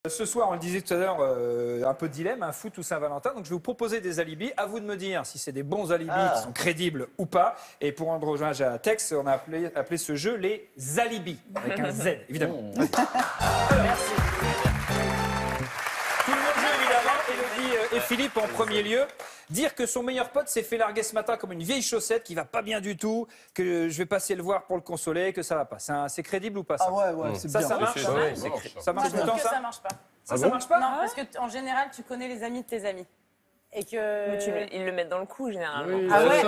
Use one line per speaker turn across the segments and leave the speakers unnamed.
Ce soir, on le disait tout à l'heure, un peu de dilemme, un foot ou Saint-Valentin. Donc je vais vous proposer des alibis. À vous de me dire si c'est des bons alibis qui sont crédibles ou pas. Et pour rendre hommage à Tex, on a appelé ce jeu les alibis, avec un Z, évidemment. Alors, merci. Tout le monde joue, évidemment. Élodie et Philippe en premier lieu. Dire que son meilleur pote s'est fait larguer ce matin comme une vieille chaussette qui va pas bien du tout, que je vais passer le voir pour le consoler, que ça va pas. C'est crédible ou pas ça?
Ah ouais, c'est bien.
Ça marche. Ça marche tout le temps,
que ça marche pas.
Ça marche pas?
Non, parce qu'en général, tu connais les amis de tes amis. Et que...
Ils le mettent dans le cou, généralement.
Oui,
Ah ouais,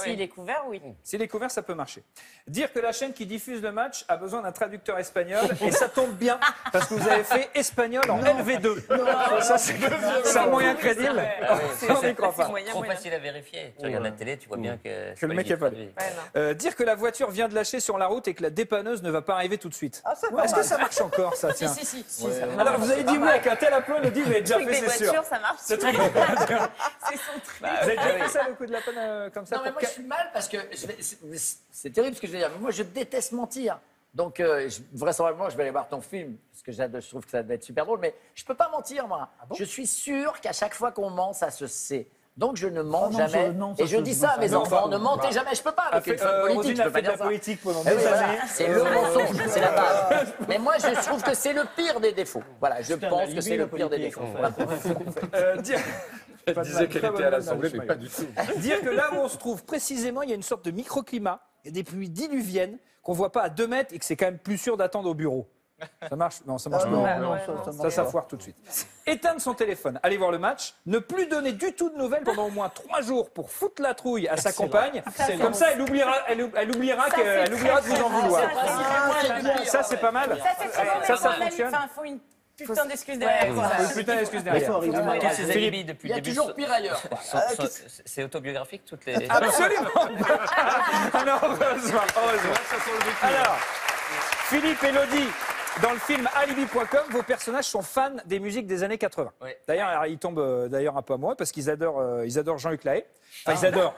s'il
est couvert, oui.
S'il est couvert, ça peut marcher. Dire que la chaîne qui diffuse le match a besoin d'un traducteur espagnol, et ça tombe bien, parce que vous avez fait espagnol en LV2. Ça, c'est un moyen crédible. On n'y croit pas.
Trop facile à vérifier. Tu regardes la télé, tu vois bien que
le mec est pas dire que la voiture vient de lâcher sur la route et que la dépanneuse ne va pas arriver tout de suite. Est-ce que ça marche encore, ça? Tiens.
Si.
Alors, vous avez dit oui avec un tel aplomb, le dit, vous avez déjà fait, c'est sûr.
Ça marche.
C'est son truc. Vous avez déjà fait ça, le coup de la panne comme ça?
Non, mais moi, je suis mal parce que c'est terrible ce que je vais dire, mais moi, je déteste mentir. Donc, vraisemblablement, je vais aller voir ton film, parce que je trouve que ça va être super drôle, mais je peux pas mentir, moi. Ah bon? Je suis sûr qu'à chaque fois qu'on ment, ça se sait. Donc, je ne mens jamais. Et je dis ça à mes enfants, ne mentez jamais. Je peux pas avec une femme politique, je peux pas dire ça.
Politique pendant des années.
C'est le mensonge, c'est la base. Mais moi, je trouve que c'est le pire des défauts. Voilà, je pense que c'est le pire des défauts.
Elle disait qu'elle était à l'Assemblée, mais pas du tout.
Dire que là où on se trouve précisément, il y a une sorte de microclimat, il y a des pluies diluviennes qu'on ne voit pas à 2 mètres et que c'est quand même plus sûr d'attendre au bureau. Ça marche? Non, ça marche pas. Ça foire tout de suite. Éteindre son téléphone, aller voir le match, ne plus donner du tout de nouvelles pendant au moins 3 jours pour foutre la trouille à sa compagne. Comme ça, elle oubliera de vous en vouloir. Ça, c'est pas mal. Ça fonctionne.
Faut une putain d'excuse derrière.
Putain d'excuse derrière.
Ces alibis depuis
Il y a
le début.
toujours pire ailleurs.
C'est autobiographique, toutes les.
Absolument. Alors, heureusement. Alors, Philippe et Élodie, dans le film Alibi.com, vos personnages sont fans des musiques des années 80.
Oui.
D'ailleurs, ils tombent un peu amoureux parce qu'ils adorent Jean-Luc Lahaye. Enfin, ils adorent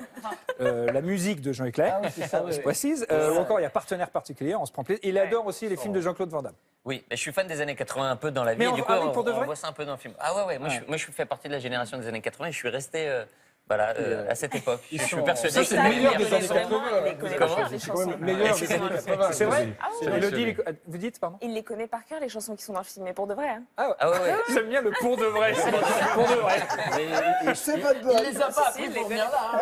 la musique de Jean-Luc Lahaye, je précise. Ou encore, il y a Partenaire particulier, on se prend plaisir. Il adore aussi les films de Jean-Claude Van Damme.
Oui, mais je suis fan des années 80 un peu dans la vie.
Mais
Et du coup,
pour de vrai
on voit ça un peu dans le film. Ah ouais. Moi, je fais partie de la génération des années 80 et je suis resté à cette époque. Je suis persuadé que
c'est le meilleur des années 80.
C'est
quand même le meilleur des années 80.
C'est vrai? Élodie, vous dites, pardon?
Il les connaît par cœur, les chansons qui sont dans le film, mais pour de vrai. Hein.
Ah ouais.
J'aime bien le pour de vrai. Pour de vrai.
Il les a pas appris pour venir là.